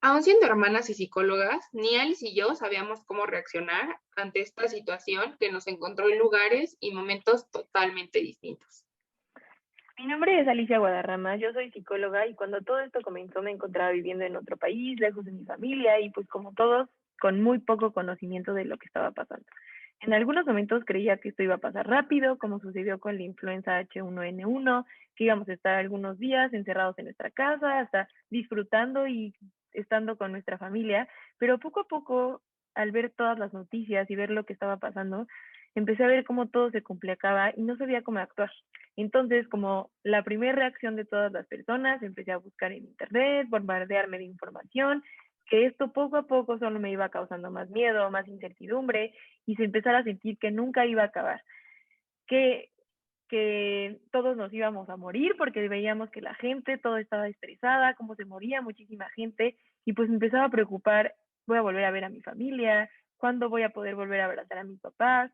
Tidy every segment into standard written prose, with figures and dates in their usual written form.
Aún siendo hermanas y psicólogas, ni Alice y yo sabíamos cómo reaccionar ante esta situación que nos encontró en lugares y momentos totalmente distintos. Mi nombre es Alicia Guadarrama, yo soy psicóloga y cuando todo esto comenzó me encontraba viviendo en otro país, lejos de mi familia y pues como todos, con muy poco conocimiento de lo que estaba pasando. En algunos momentos creía que esto iba a pasar rápido, como sucedió con la influenza H1N1, que íbamos a estar algunos días encerrados en nuestra casa, hasta disfrutando y estando con nuestra familia, pero poco a poco, al ver todas las noticias y ver lo que estaba pasando, empecé a ver cómo todo se complicaba y no sabía cómo actuar. Entonces, como la primera reacción de todas las personas, empecé a buscar en internet, bombardearme de información, que esto poco a poco solo me iba causando más miedo, más incertidumbre y se empezara a sentir que nunca iba a acabar, que, que todos nos íbamos a morir porque veíamos que la gente, todo estaba estresada, cómo se moría muchísima gente y pues me empezaba a preocupar, voy a volver a ver a mi familia, cuándo voy a poder volver a abrazar a mis papás,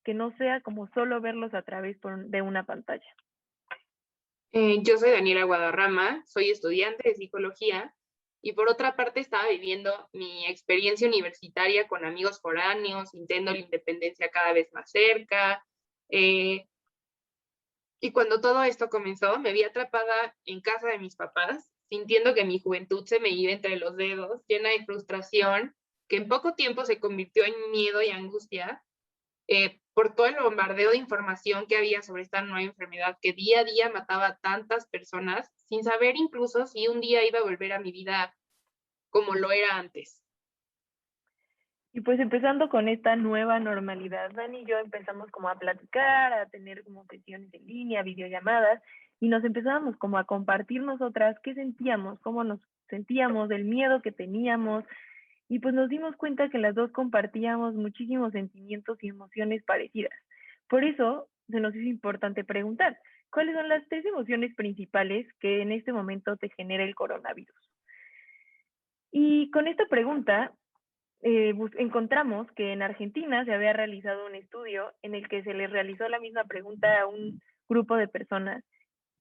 que no sea como solo verlos a través de una pantalla. Yo soy Daniela Guadarrama, soy estudiante de psicología y por otra parte estaba viviendo mi experiencia universitaria con amigos foráneos, sintiendo la independencia cada vez más cerca. eh, y cuando todo esto comenzó, me vi atrapada en casa de mis papás, sintiendo que mi juventud se me iba entre los dedos, llena de frustración, que en poco tiempo se convirtió en miedo y angustia por todo el bombardeo de información que había sobre esta nueva enfermedad que día a día mataba a tantas personas, sin saber incluso si un día iba a volver a mi vida como lo era antes. Y pues empezando con esta nueva normalidad, Dani y yo empezamos como a platicar, a tener como sesiones en línea, videollamadas, y nos empezábamos como a compartir nosotras qué sentíamos, cómo nos sentíamos, el miedo que teníamos, y pues nos dimos cuenta que las dos compartíamos muchísimos sentimientos y emociones parecidas. Por eso se nos hizo importante preguntar, ¿cuáles son las tres emociones principales que en este momento te genera el coronavirus? Y con esta pregunta encontramos que en Argentina se había realizado un estudio en el que se les realizó la misma pregunta a un grupo de personas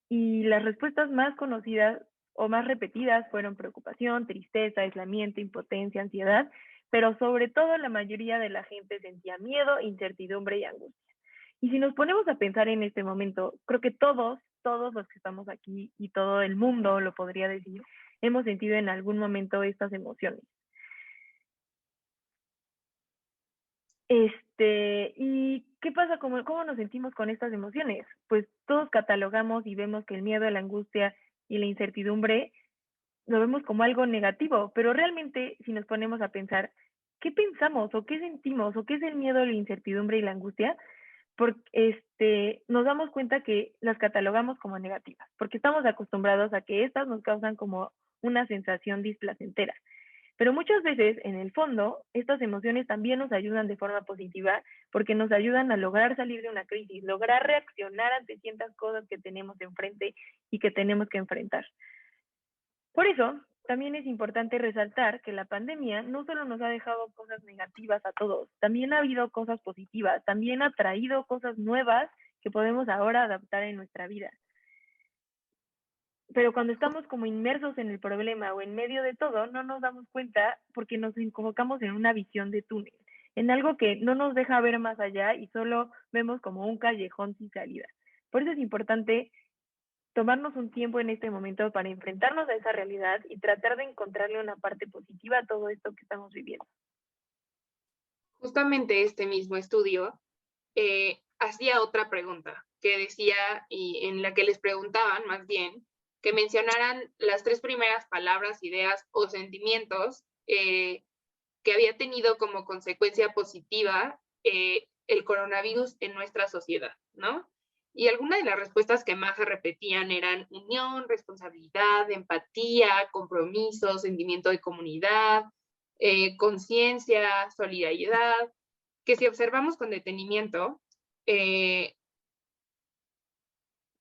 y las respuestas más conocidas o más repetidas fueron preocupación, tristeza, aislamiento, impotencia, ansiedad, pero sobre todo la mayoría de la gente sentía miedo, incertidumbre y angustia. Y si nos ponemos a pensar en este momento, creo que todos los que estamos aquí y todo el mundo lo podría decir, hemos sentido en algún momento estas emociones. ¿Y qué pasa? ¿Cómo nos sentimos con estas emociones? Pues todos catalogamos y vemos que el miedo, la angustia y la incertidumbre lo vemos como algo negativo, pero realmente si nos ponemos a pensar, ¿qué pensamos o qué sentimos o qué es el miedo, la incertidumbre y la angustia? Nos damos cuenta que las catalogamos como negativas, porque estamos acostumbrados a que estas nos causan como una sensación displacentera. Pero muchas veces, en el fondo, estas emociones también nos ayudan de forma positiva porque nos ayudan a lograr salir de una crisis, lograr reaccionar ante ciertas cosas que tenemos enfrente y que tenemos que enfrentar. Por eso, también es importante resaltar que la pandemia no solo nos ha dejado cosas negativas a todos, también ha habido cosas positivas, también ha traído cosas nuevas que podemos ahora adaptar en nuestra vida. Pero cuando estamos como inmersos en el problema o en medio de todo, no nos damos cuenta porque nos enfocamos en una visión de túnel, en algo que no nos deja ver más allá y solo vemos como un callejón sin salida. Por eso es importante tomarnos un tiempo en este momento para enfrentarnos a esa realidad y tratar de encontrarle una parte positiva a todo esto que estamos viviendo. Justamente este mismo estudio hacía otra pregunta que decía, y en la que les preguntaban más bien, que mencionaran las tres primeras palabras, ideas o sentimientos que había tenido como consecuencia positiva el coronavirus en nuestra sociedad, ¿no? Y algunas de las respuestas que más se repetían eran unión, responsabilidad, empatía, compromiso, sentimiento de comunidad, conciencia, solidaridad, que si observamos con detenimiento, eh,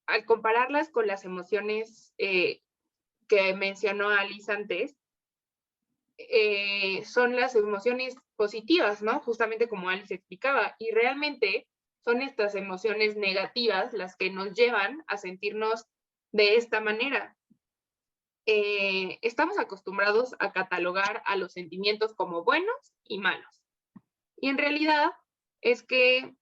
al compararlas con las emociones que mencionó Alice antes, son las emociones positivas, ¿no? Justamente como Alice explicaba, y realmente son estas emociones negativas las que nos llevan a sentirnos de esta manera. estamos acostumbrados a catalogar a los sentimientos como buenos y malos. Y en realidad es que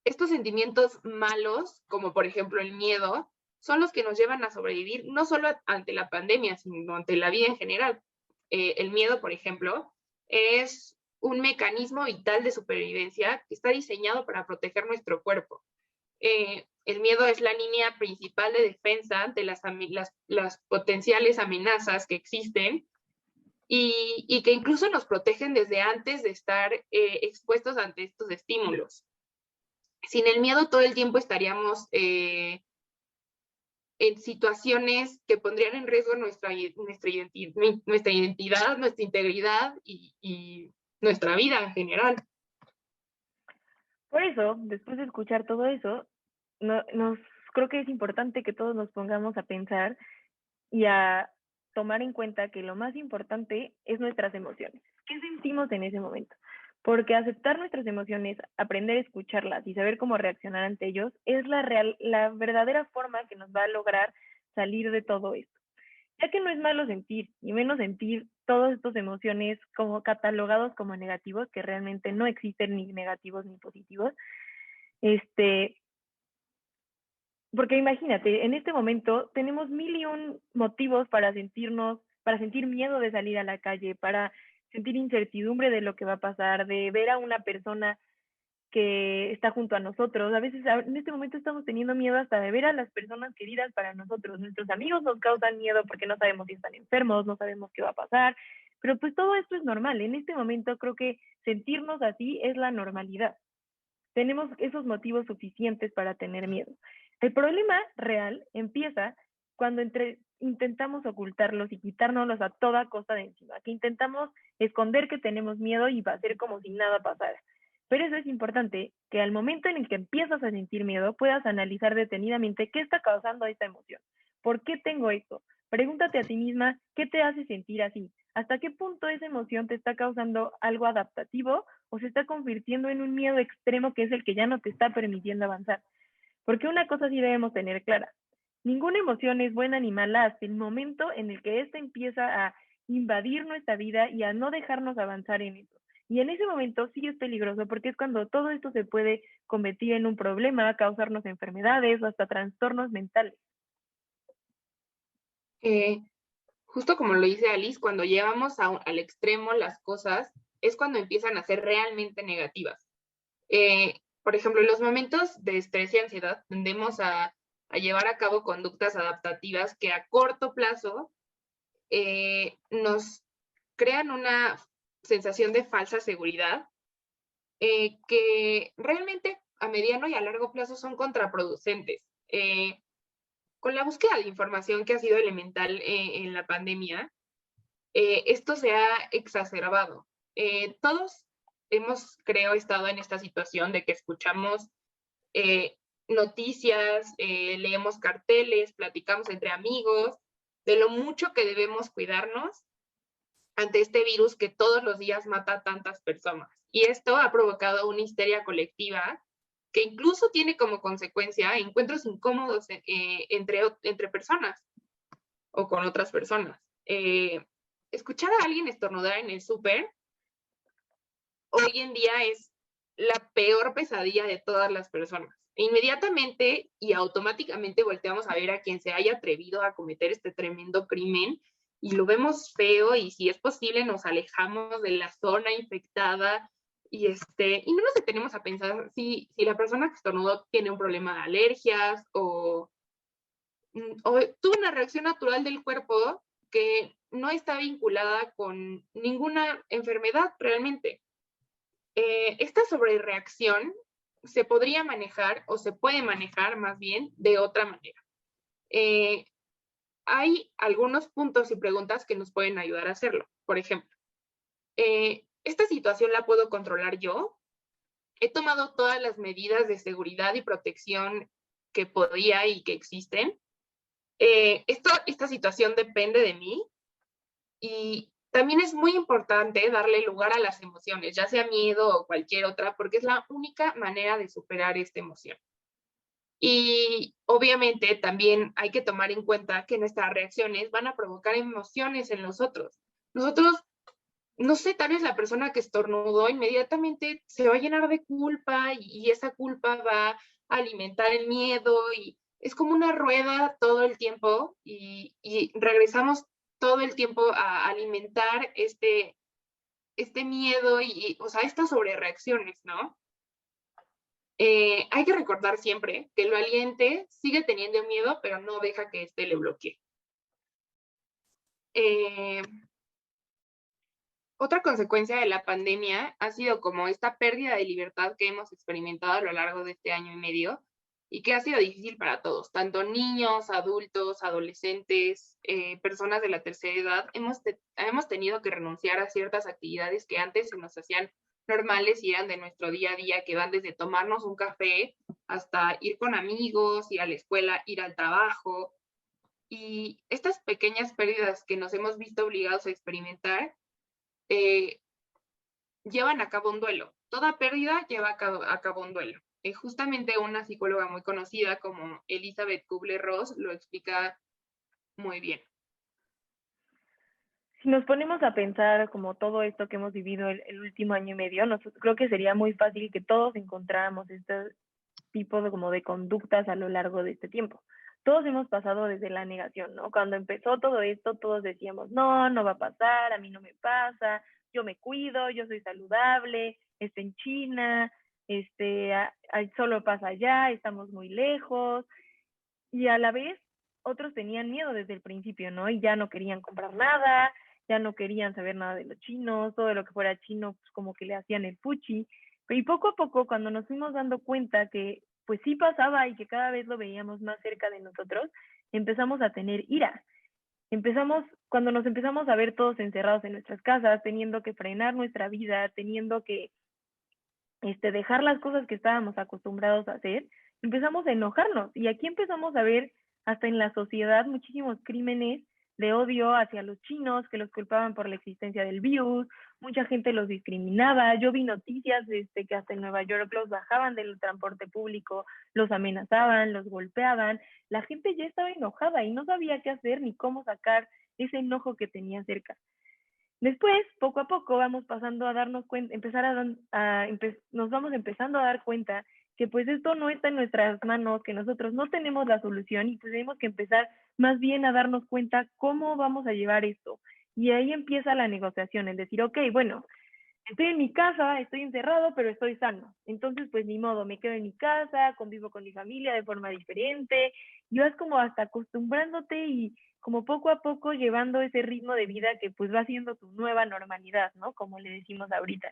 estos sentimientos malos, como por ejemplo el miedo, son los que nos llevan a sobrevivir no solo ante la pandemia, sino ante la vida en general. El miedo, por ejemplo, es un mecanismo vital de supervivencia que está diseñado para proteger nuestro cuerpo. El miedo es la línea principal de defensa ante las potenciales amenazas que existen y que incluso nos protegen desde antes de estar expuestos ante estos estímulos. Sin el miedo todo el tiempo estaríamos en situaciones que pondrían en riesgo nuestra identidad, nuestra integridad y nuestra vida en general. Por eso, después de escuchar todo eso, creo que es importante que todos nos pongamos a pensar y a tomar en cuenta que lo más importante es nuestras emociones. ¿Qué sentimos en ese momento? Porque aceptar nuestras emociones, aprender a escucharlas y saber cómo reaccionar ante ellos es la verdadera forma que nos va a lograr salir de todo esto. Ya que no es malo sentir, y menos sentir todas estas emociones como catalogados como negativos, que realmente no existen ni negativos ni positivos. Porque imagínate, en este momento tenemos mil y un motivos para sentir miedo de salir a la calle, para sentir incertidumbre de lo que va a pasar, de ver a una persona que está junto a nosotros. A veces en este momento estamos teniendo miedo hasta de ver a las personas queridas para nosotros. Nuestros amigos nos causan miedo porque no sabemos si están enfermos, no sabemos qué va a pasar, pero pues todo esto es normal. En este momento creo que sentirnos así es la normalidad. Tenemos esos motivos suficientes para tener miedo. El problema real empieza cuando intentamos ocultarlos y quitárnoslos a toda costa de encima, que intentamos esconder que tenemos miedo y va a ser como si nada pasara. Pero eso es importante, que al momento en el que empiezas a sentir miedo, puedas analizar detenidamente qué está causando esta emoción. ¿Por qué tengo esto? Pregúntate a ti misma qué te hace sentir así. ¿Hasta qué punto esa emoción te está causando algo adaptativo o se está convirtiendo en un miedo extremo que es el que ya no te está permitiendo avanzar? Porque una cosa sí debemos tener clara. Ninguna emoción es buena ni mala hasta el momento en el que ésta empieza a invadir nuestra vida y a no dejarnos avanzar en eso. Y en ese momento sí es peligroso porque es cuando todo esto se puede convertir en un problema, causarnos enfermedades o hasta trastornos mentales. Justo como lo dice Alice, cuando llevamos al extremo las cosas, es cuando empiezan a ser realmente negativas. Por ejemplo, en los momentos de estrés y ansiedad tendemos a llevar a cabo conductas adaptativas que a corto plazo nos crean una sensación de falsa seguridad que realmente a mediano y a largo plazo son contraproducentes. Con la búsqueda de información que ha sido elemental en la pandemia, esto se ha exacerbado. Todos hemos, creo, estado en esta situación de que escuchamos noticias, leemos carteles, platicamos entre amigos, de lo mucho que debemos cuidarnos ante este virus que todos los días mata a tantas personas. Y esto ha provocado una histeria colectiva que incluso tiene como consecuencia encuentros incómodos entre personas o con otras personas. Escuchar a alguien estornudar en el súper hoy en día es la peor pesadilla de todas las personas. Inmediatamente y automáticamente volteamos a ver a quien se haya atrevido a cometer este tremendo crimen y lo vemos feo y si es posible nos alejamos de la zona infectada y no nos detenemos a pensar si la persona que estornudó tiene un problema de alergias o tuvo una reacción natural del cuerpo que no está vinculada con ninguna enfermedad realmente. Esta sobrereacción se podría manejar o se puede manejar más bien de otra manera. Hay algunos puntos y preguntas que nos pueden ayudar a hacerlo. Por ejemplo, ¿esta situación la puedo controlar yo? ¿He tomado todas las medidas de seguridad y protección que podía y que existen? Esta situación depende de mí y también es muy importante darle lugar a las emociones, ya sea miedo o cualquier otra, porque es la única manera de superar esta emoción. Y obviamente también hay que tomar en cuenta que nuestras reacciones van a provocar emociones en nosotros. Nosotros, no sé, tal vez la persona que estornudó inmediatamente se va a llenar de culpa y esa culpa va a alimentar el miedo y es como una rueda todo el tiempo y regresamos todo el tiempo a alimentar este miedo o sea, estas sobrereacciones, ¿no? Hay que recordar siempre que el valiente sigue teniendo miedo, pero no deja que éste le bloquee. Eh, Otra consecuencia de la pandemia ha sido como esta pérdida de libertad que hemos experimentado a lo largo de este año y medio y que ha sido difícil para todos, tanto niños, adultos, adolescentes, personas de la tercera edad. Hemos tenido que renunciar a ciertas actividades que antes se nos hacían normales y eran de nuestro día a día, que van desde tomarnos un café hasta ir con amigos, ir a la escuela, ir al trabajo. Y estas pequeñas pérdidas que nos hemos visto obligados a experimentar eh, llevan a cabo un duelo. Toda pérdida lleva a cabo un duelo. Justamente una psicóloga muy conocida como Elizabeth Kubler-Ross lo explica muy bien. Si nos ponemos a pensar como todo esto que hemos vivido el último año y medio, creo que sería muy fácil que todos encontráramos este tipo de, como de conductas a lo largo de este tiempo. Todos hemos pasado desde la negación, ¿no? Cuando empezó todo esto, todos decíamos, no, no va a pasar, a mí no me pasa, yo me cuido, yo soy saludable, está en China, solo pasa allá, estamos muy lejos, y a la vez otros tenían miedo desde el principio, ¿no? Y ya no querían comprar nada, ya no querían saber nada de los chinos, todo lo que fuera chino, pues como que le hacían el fuchi. Y poco a poco, cuando nos fuimos dando cuenta que pues sí pasaba y que cada vez lo veíamos más cerca de nosotros, empezamos a tener ira. Cuando nos empezamos a ver todos encerrados en nuestras casas, teniendo que frenar nuestra vida, teniendo que dejar las cosas que estábamos acostumbrados a hacer, empezamos a enojarnos. Y aquí empezamos a ver hasta en la sociedad muchísimos crímenes de odio hacia los chinos que los culpaban por la existencia del virus, mucha gente los discriminaba. Yo vi noticias que hasta en Nueva York los bajaban del transporte público, los amenazaban, los golpeaban. La gente ya estaba enojada y no sabía qué hacer ni cómo sacar ese enojo que tenía cerca. Después, poco a poco, vamos pasando a darnos cuenta, nos vamos empezando a dar cuenta que pues esto no está en nuestras manos, que nosotros no tenemos la solución y pues tenemos que empezar más bien a darnos cuenta cómo vamos a llevar esto. Y ahí empieza la negociación, es decir, ok, bueno, estoy en mi casa, estoy encerrado, pero estoy sano. Entonces, pues ni modo, me quedo en mi casa, convivo con mi familia de forma diferente. Y vas como hasta acostumbrándote y como poco a poco llevando ese ritmo de vida que pues va siendo tu nueva normalidad, ¿no? Como le decimos ahorita.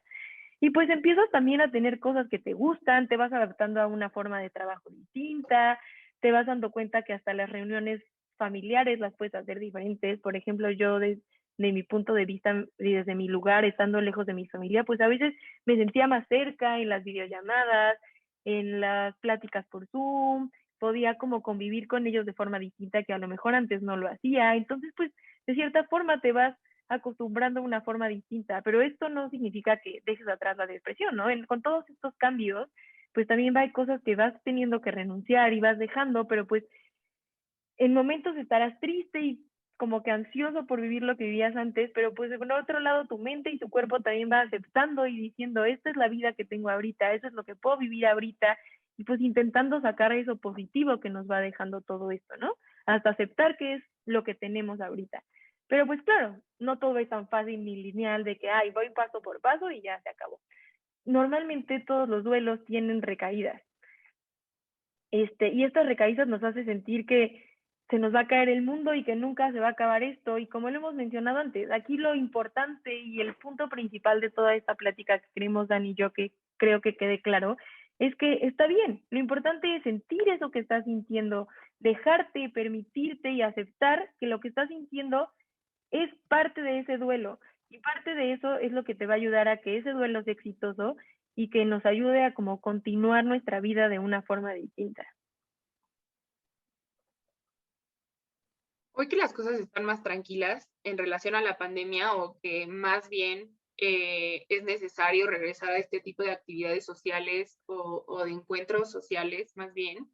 Y pues empiezas también a tener cosas que te gustan, te vas adaptando a una forma de trabajo distinta, te vas dando cuenta que hasta las reuniones familiares las puedes hacer diferentes. Por ejemplo, yo de mi punto de vista y desde mi lugar, estando lejos de mi familia, pues a veces me sentía más cerca en las videollamadas, en las pláticas por Zoom, podía como convivir con ellos de forma distinta que a lo mejor antes no lo hacía. Entonces, pues de cierta forma te vas acostumbrando a una forma distinta, pero esto no significa que dejes atrás la depresión, ¿no? Con todos estos cambios, pues también hay cosas que vas teniendo que renunciar y vas dejando, pero pues en momentos estarás triste y como que ansioso por vivir lo que vivías antes, pero pues por otro lado tu mente y tu cuerpo también va aceptando y diciendo, esta es la vida que tengo ahorita, eso es lo que puedo vivir ahorita, y pues intentando sacar eso positivo que nos va dejando todo esto, ¿no? Hasta aceptar que es lo que tenemos ahorita. Pero pues claro, no todo es tan fácil ni lineal de que, ay, voy paso por paso y ya se acabó. Normalmente todos los duelos tienen recaídas. Y estas recaídas nos hace sentir que se nos va a caer el mundo y que nunca se va a acabar esto. Y como lo hemos mencionado antes, aquí lo importante y el punto principal de toda esta plática que queremos Dan y yo, que creo que quede claro, es que está bien. Lo importante es sentir eso que estás sintiendo, dejarte, permitirte y aceptar que lo que estás sintiendo es parte de ese duelo. Y parte de eso es lo que te va a ayudar a que ese duelo sea exitoso y que nos ayude a como continuar nuestra vida de una forma distinta. Hoy que las cosas están más tranquilas en relación a la pandemia o que más bien es necesario regresar a este tipo de actividades sociales o de encuentros sociales, más bien,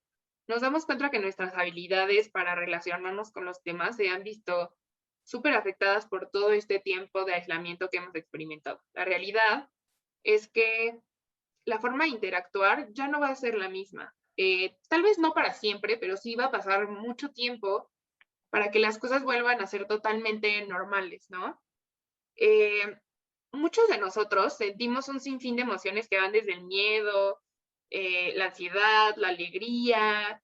nos damos cuenta que nuestras habilidades para relacionarnos con los demás se han visto súper afectadas por todo este tiempo de aislamiento que hemos experimentado. La realidad es que la forma de interactuar ya no va a ser la misma. Tal vez no para siempre, pero sí va a pasar mucho tiempo para que las cosas vuelvan a ser totalmente normales, ¿no? Eh, Muchos de nosotros sentimos un sinfín de emociones que van desde el miedo, la ansiedad, la alegría,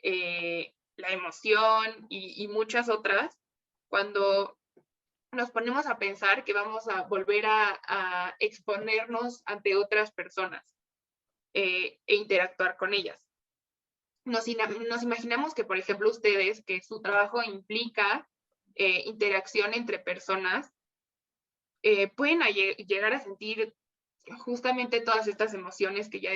la emoción y muchas otras, cuando nos ponemos a pensar que vamos a volver a exponernos ante otras personas e interactuar con ellas. Nos imaginamos que, por ejemplo, ustedes, que su trabajo implica interacción entre personas, pueden llegar a sentir justamente todas estas emociones que ya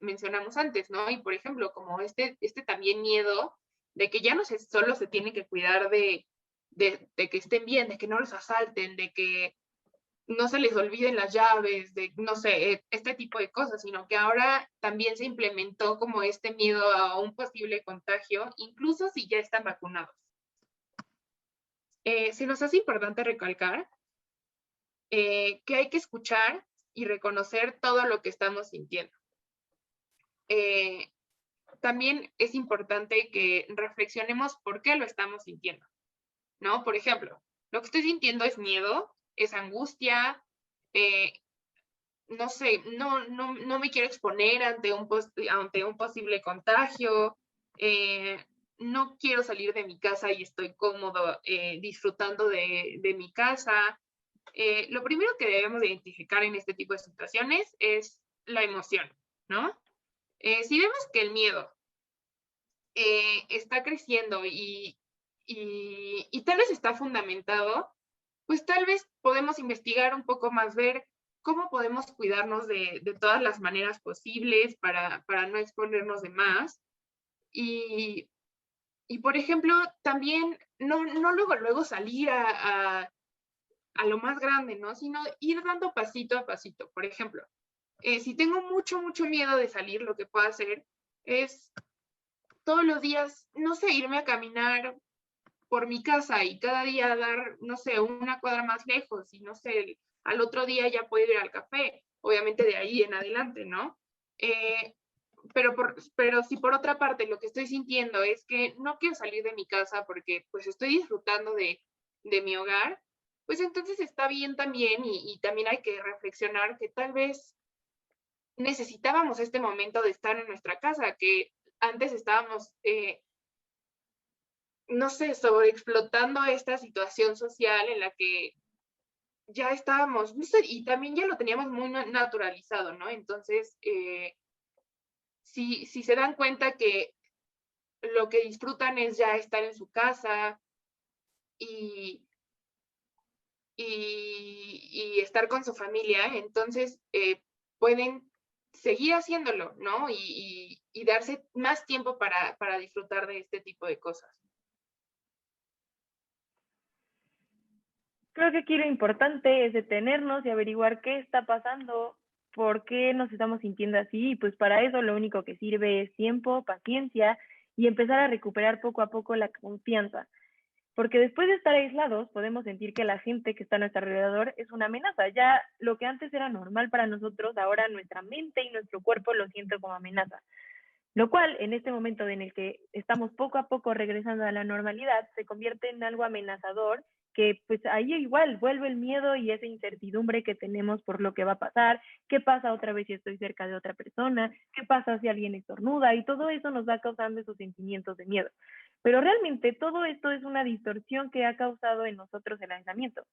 mencionamos antes, ¿no? Y por ejemplo, como este también miedo de que ya no solo se tiene que cuidar de que estén bien, de que no los asalten, de que no se les olviden las llaves, de, no sé, este tipo de cosas, sino que ahora también se implementó como este miedo a un posible contagio, incluso si ya están vacunados. Se nos hace importante recalcar que hay que escuchar y reconocer todo lo que estamos sintiendo. También es importante que reflexionemos por qué lo estamos sintiendo, ¿no? Por ejemplo, lo que estoy sintiendo es miedo, es angustia, no sé, no me quiero exponer ante un posible contagio, no quiero salir de mi casa y estoy cómodo disfrutando de mi casa. Lo primero que debemos de identificar en este tipo de situaciones es la emoción, ¿no? Si vemos que el miedo está creciendo y tal vez está fundamentado, pues tal vez podemos investigar un poco más, ver cómo podemos cuidarnos de todas las maneras posibles para no exponernos de más. Y, y por ejemplo, también no luego salir a lo más grande, ¿no? Sino ir dando pasito a pasito. Por ejemplo, si tengo mucho miedo de salir, lo que puedo hacer es todos los días, no sé, irme a caminar por mi casa y cada día dar, no sé, una cuadra más lejos y no sé, al otro día ya puedo ir al café, obviamente de ahí en adelante, ¿no? Eh, pero si por otra parte lo que estoy sintiendo es que no quiero salir de mi casa porque pues estoy disfrutando de mi hogar, pues entonces está bien también y también hay que reflexionar que tal vez necesitábamos este momento de estar en nuestra casa, que antes estábamos no sé, sobreexplotando esta situación social en la que ya estábamos, no sé, y también ya lo teníamos muy naturalizado, ¿no? Entonces, si se dan cuenta que lo que disfrutan es ya estar en su casa y, y estar con su familia, entonces pueden seguir haciéndolo, ¿no? Y darse más tiempo para disfrutar de este tipo de cosas. Creo que aquí lo importante es detenernos y averiguar qué está pasando, por qué nos estamos sintiendo así, y pues para eso lo único que sirve es tiempo, paciencia y empezar a recuperar poco a poco la confianza. Porque después de estar aislados, podemos sentir que la gente que está a nuestro alrededor es una amenaza. Ya lo que antes era normal para nosotros, ahora nuestra mente y nuestro cuerpo lo sienten como amenaza. Lo cual, en este momento en el que estamos poco a poco regresando a la normalidad, se convierte en algo amenazador, que pues ahí igual vuelve el miedo y esa incertidumbre que tenemos por lo que va a pasar, qué pasa otra vez si estoy cerca de otra persona, qué pasa si alguien estornuda, y todo eso nos va causando esos sentimientos de miedo. Pero realmente todo esto es una distorsión que ha causado en nosotros el aislamiento,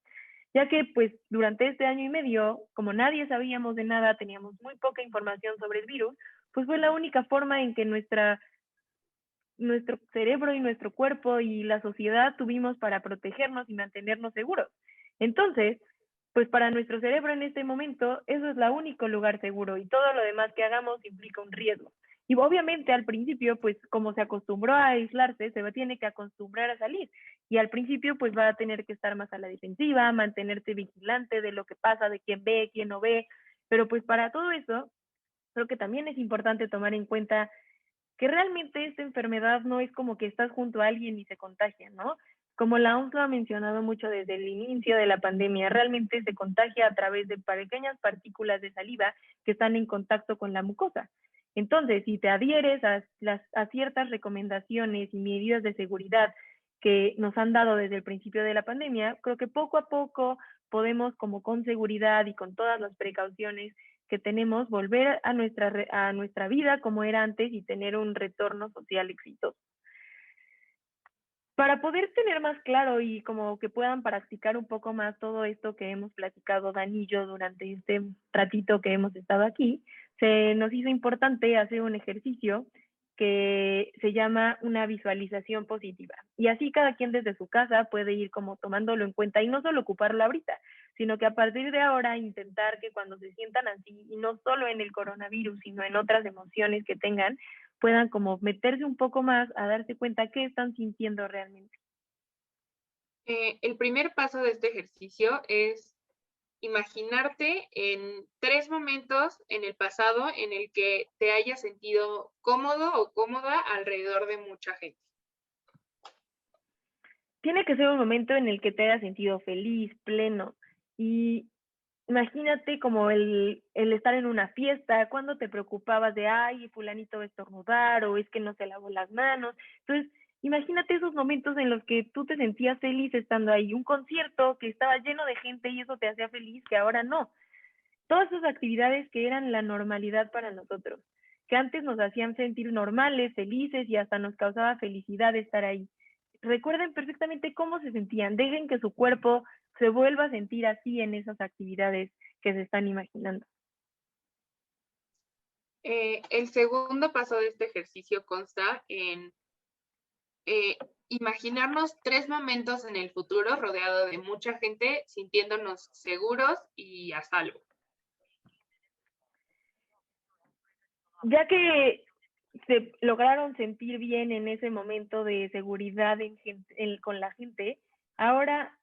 ya que pues durante este año y medio, como nadie sabíamos de nada, teníamos muy poca información sobre el virus, pues fue la única forma en que nuestro cerebro y nuestro cuerpo y la sociedad tuvimos para protegernos y mantenernos seguros. Entonces, pues para nuestro cerebro en este momento, eso es el único lugar seguro y todo lo demás que hagamos implica un riesgo. Y obviamente al principio, pues como se acostumbró a aislarse, se tiene que acostumbrar a salir. Y al principio, pues va a tener que estar más a la defensiva, mantenerse vigilante de lo que pasa, de quién ve, quién no ve. Pero pues para todo eso, creo que también es importante tomar en cuenta que realmente esta enfermedad no es como que estás junto a alguien y se contagia, ¿no? Como la OMS lo ha mencionado mucho desde el inicio de la pandemia, realmente se contagia a través de pequeñas partículas de saliva que están en contacto con la mucosa. Entonces, si te adhieres a ciertas recomendaciones y medidas de seguridad que nos han dado desde el principio de la pandemia, creo que poco a poco podemos, como con seguridad y con todas las precauciones que tenemos, volver a nuestra vida como era antes y tener un retorno social exitoso. Para poder tener más claro y como que puedan practicar un poco más todo esto que hemos platicado Dani y yo durante este ratito que hemos estado aquí, se nos hizo importante hacer un ejercicio que se llama una visualización positiva. Y así cada quien desde su casa puede ir como tomándolo en cuenta y no solo ocuparlo ahorita, sino que a partir de ahora intentar que cuando se sientan así, y no solo en el coronavirus, sino en otras emociones que tengan, puedan como meterse un poco más a darse cuenta qué están sintiendo realmente. El primer paso de este ejercicio es imaginarte en 3 momentos en el pasado en el que te hayas sentido cómodo o cómoda alrededor de mucha gente. Tiene que ser un momento en el que te hayas sentido feliz, pleno, y imagínate como el estar en una fiesta, cuando te preocupabas de, ay, fulanito va a estornudar, o es que no se lavó las manos. Entonces, imagínate esos momentos en los que tú te sentías feliz estando ahí, un concierto que estaba lleno de gente y eso te hacía feliz, que ahora no. Todas esas actividades que eran la normalidad para nosotros, que antes nos hacían sentir normales, felices y hasta nos causaba felicidad estar ahí. Recuerden perfectamente cómo se sentían, dejen que su cuerpo se vuelva a sentir así en esas actividades que se están imaginando. El segundo paso de este ejercicio consta en imaginarnos 3 momentos en el futuro rodeado de mucha gente, sintiéndonos seguros y a salvo. Ya que se lograron sentir bien en ese momento de seguridad con la gente, ahora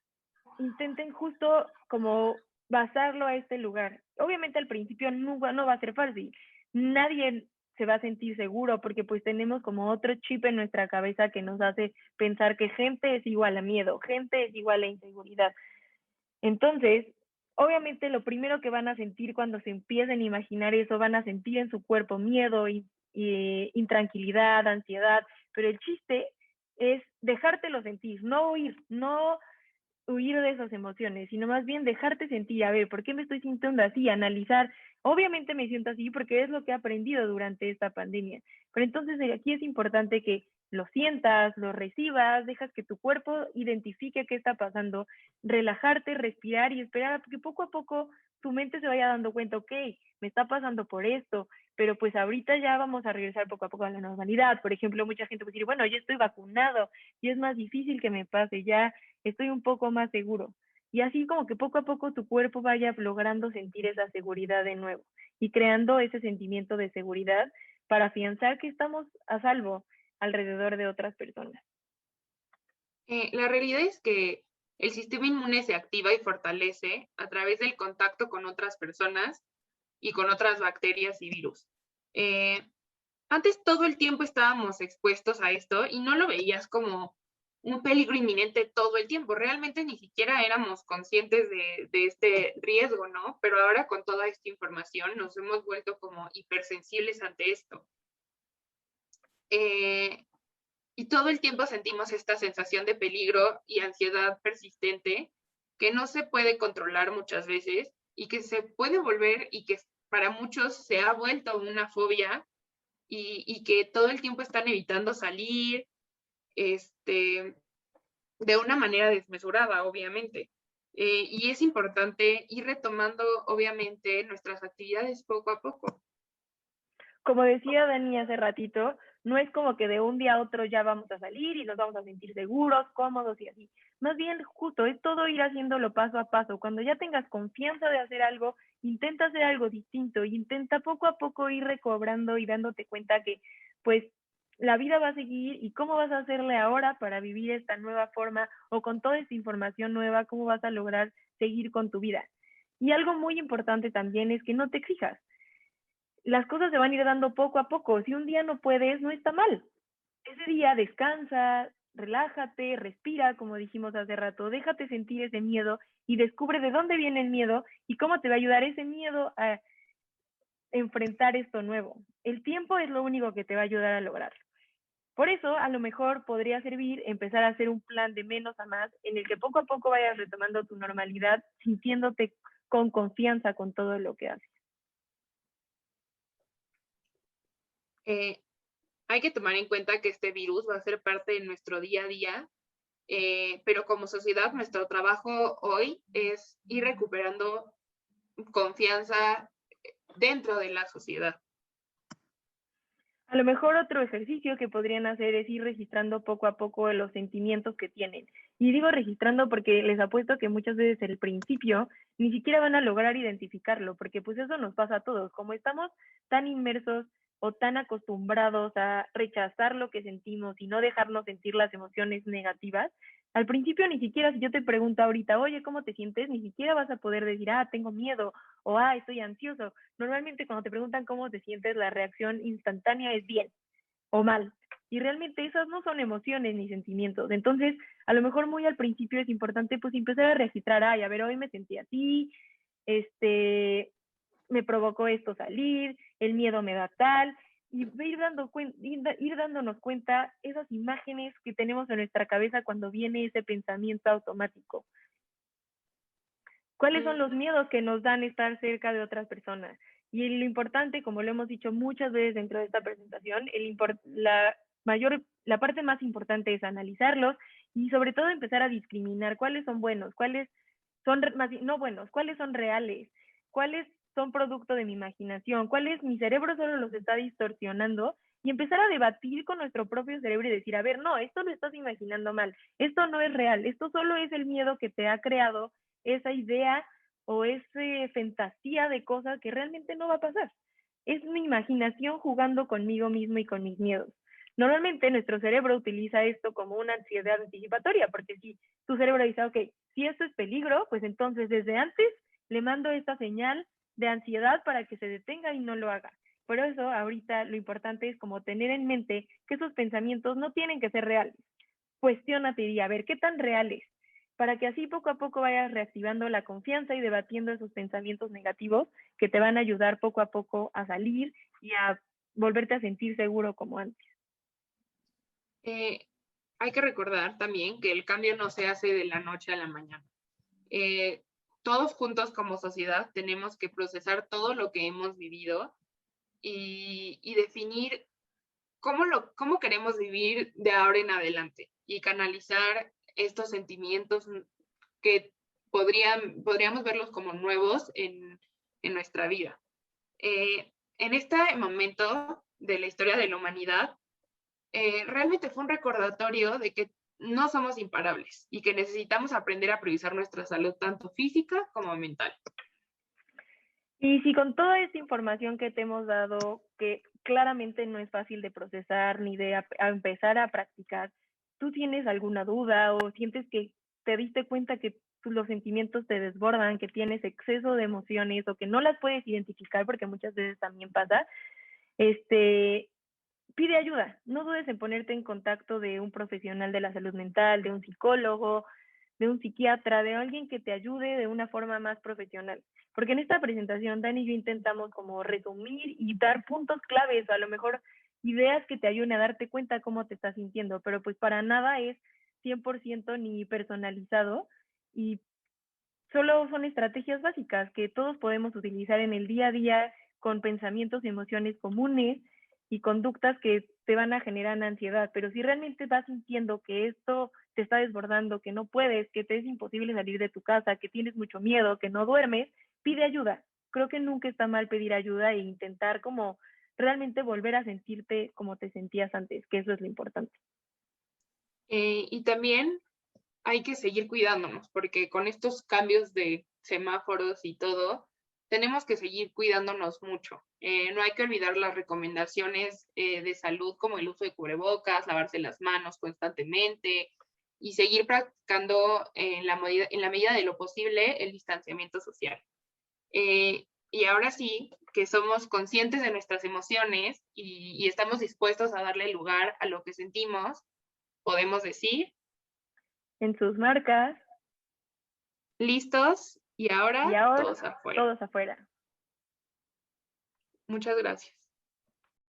intenten justo como basarlo a este lugar. Obviamente al principio no va a ser fácil. Nadie se va a sentir seguro porque pues tenemos como otro chip en nuestra cabeza que nos hace pensar que gente es igual a miedo, gente es igual a inseguridad. Entonces, obviamente lo primero que van a sentir cuando se empiecen a imaginar eso, van a sentir en su cuerpo miedo y intranquilidad, ansiedad, pero el chiste es dejártelo sentir, no huir de esas emociones, sino más bien dejarte sentir, a ver, ¿por qué me estoy sintiendo así? Analizar, obviamente me siento así porque es lo que he aprendido durante esta pandemia, pero entonces aquí es importante que lo sientas, lo recibas, dejas que tu cuerpo identifique qué está pasando, relajarte, respirar y esperar a que poco a poco tu mente se vaya dando cuenta, ok, me está pasando por esto, pero pues ahorita ya vamos a regresar poco a poco a la normalidad. Por ejemplo, mucha gente puede decir, bueno, yo estoy vacunado y es más difícil que me pase, ya estoy un poco más seguro. Y así como que poco a poco tu cuerpo vaya logrando sentir esa seguridad de nuevo y creando ese sentimiento de seguridad para afianzar que estamos a salvo alrededor de otras personas. La realidad es que el sistema inmune se activa y fortalece a través del contacto con otras personas y con otras bacterias y virus. Antes todo el tiempo estábamos expuestos a esto y no lo veías como un peligro inminente todo el tiempo. Realmente ni siquiera éramos conscientes de este riesgo, ¿no? Pero ahora con toda esta información nos hemos vuelto como hipersensibles ante esto. Y todo el tiempo sentimos esta sensación de peligro y ansiedad persistente que no se puede controlar muchas veces y que se puede volver y que para muchos se ha vuelto una fobia y que todo el tiempo están evitando salir, de una manera desmesurada, obviamente. Y es importante ir retomando, obviamente, nuestras actividades poco a poco. Como decía Dani hace ratito, no es como que de un día a otro ya vamos a salir y nos vamos a sentir seguros, cómodos y así. Más bien, justo, es todo ir haciéndolo paso a paso. Cuando ya tengas confianza de hacer algo, intenta hacer algo distinto y intenta poco a poco ir recobrando y dándote cuenta que, pues, la vida va a seguir y cómo vas a hacerle ahora para vivir esta nueva forma o con toda esta información nueva, cómo vas a lograr seguir con tu vida. Y algo muy importante también es que no te exijas. las cosas se van a ir dando poco a poco. Si un día no puedes, no está mal. Ese día descansa, relájate, respira, como dijimos hace rato, déjate sentir ese miedo y descubre de dónde viene el miedo y cómo te va a ayudar ese miedo a enfrentar esto nuevo. El tiempo es lo único que te va a ayudar a lograrlo. Por eso, a lo mejor podría servir empezar a hacer un plan de menos a más en el que poco a poco vayas retomando tu normalidad, sintiéndote con confianza con todo lo que haces. Hay que tomar en cuenta que este virus va a ser parte de nuestro día a día, pero como sociedad nuestro trabajo hoy es ir recuperando confianza dentro de la sociedad. A lo mejor otro ejercicio que podrían hacer es ir registrando poco a poco los sentimientos que tienen. Y digo registrando porque les apuesto que muchas veces al principio ni siquiera van a lograr identificarlo, porque pues eso nos pasa a todos. Como estamos tan inmersos o tan acostumbrados a rechazar lo que sentimos y no dejarnos sentir las emociones negativas, al principio ni siquiera si yo te pregunto ahorita, oye, ¿cómo te sientes? Ni siquiera vas a poder decir, tengo miedo o estoy ansioso. Normalmente cuando te preguntan cómo te sientes, la reacción instantánea es bien o mal. Y realmente esas no son emociones ni sentimientos. Entonces, a lo mejor muy al principio es importante pues empezar a registrar, a ver, hoy me sentí así, me provocó esto salir, el miedo me da tal, y ir dándonos cuenta esas imágenes que tenemos en nuestra cabeza cuando viene ese pensamiento automático. ¿Cuáles son los miedos que nos dan estar cerca de otras personas? Y lo importante, como lo hemos dicho muchas veces dentro de esta presentación, la parte más importante es analizarlos y sobre todo empezar a discriminar cuáles son buenos, cuáles son no buenos, cuáles son reales, cuáles son producto de mi imaginación, cuáles mi cerebro solo los está distorsionando y empezar a debatir con nuestro propio cerebro y decir, a ver, no, esto lo estás imaginando mal, esto no es real, esto solo es el miedo que te ha creado esa idea o esa fantasía de cosas que realmente no va a pasar. Es mi imaginación jugando conmigo mismo y con mis miedos. Normalmente nuestro cerebro utiliza esto como una ansiedad anticipatoria, porque si tu cerebro dice, ok, si esto es peligro, pues entonces desde antes le mando esta señal de ansiedad para que se detenga y no lo haga. Por eso ahorita lo importante es como tener en mente que esos pensamientos no tienen que ser reales. Cuestiónate y a ver, ¿qué tan reales? Para que así poco a poco vayas reactivando la confianza y debatiendo esos pensamientos negativos que te van a ayudar poco a poco a salir y a volverte a sentir seguro como antes. Hay que recordar también que el cambio no se hace de la noche a la mañana. Todos juntos como sociedad tenemos que procesar todo lo que hemos vivido y definir cómo queremos vivir de ahora en adelante y canalizar estos sentimientos que podríamos verlos como nuevos en nuestra vida. En este momento de la historia de la humanidad, realmente fue un recordatorio de que no somos imparables y que necesitamos aprender a priorizar nuestra salud tanto física como mental. Y si con toda esta información que te hemos dado, que claramente no es fácil de procesar ni de empezar a practicar, tú tienes alguna duda o sientes que te diste cuenta que los sentimientos te desbordan, que tienes exceso de emociones o que no las puedes identificar, porque muchas veces también pasa, pide ayuda. No dudes en ponerte en contacto de un profesional de la salud mental, de un psicólogo, de un psiquiatra, de alguien que te ayude de una forma más profesional. Porque en esta presentación, Dani y yo intentamos como resumir y dar puntos claves, o a lo mejor ideas que te ayuden a darte cuenta cómo te estás sintiendo, pero pues para nada es 100% ni personalizado y solo son estrategias básicas que todos podemos utilizar en el día a día con pensamientos y emociones comunes y conductas que te van a generar ansiedad. Pero si realmente vas sintiendo que esto te está desbordando, que no puedes, que te es imposible salir de tu casa, que tienes mucho miedo, que no duermes, pide ayuda. Creo que nunca está mal pedir ayuda e intentar como realmente volver a sentirte como te sentías antes, que eso es lo importante. Y también hay que seguir cuidándonos, porque con estos cambios de semáforos y todo, tenemos que seguir cuidándonos mucho. No hay que olvidar las recomendaciones de salud como el uso de cubrebocas, lavarse las manos constantemente y seguir practicando en la medida de lo posible el distanciamiento social. Y ahora sí, que somos conscientes de nuestras emociones y estamos dispuestos a darle lugar a lo que sentimos, podemos decir, En sus marcas listos y y ahora ahora todos afuera. todos afuera. Muchas gracias.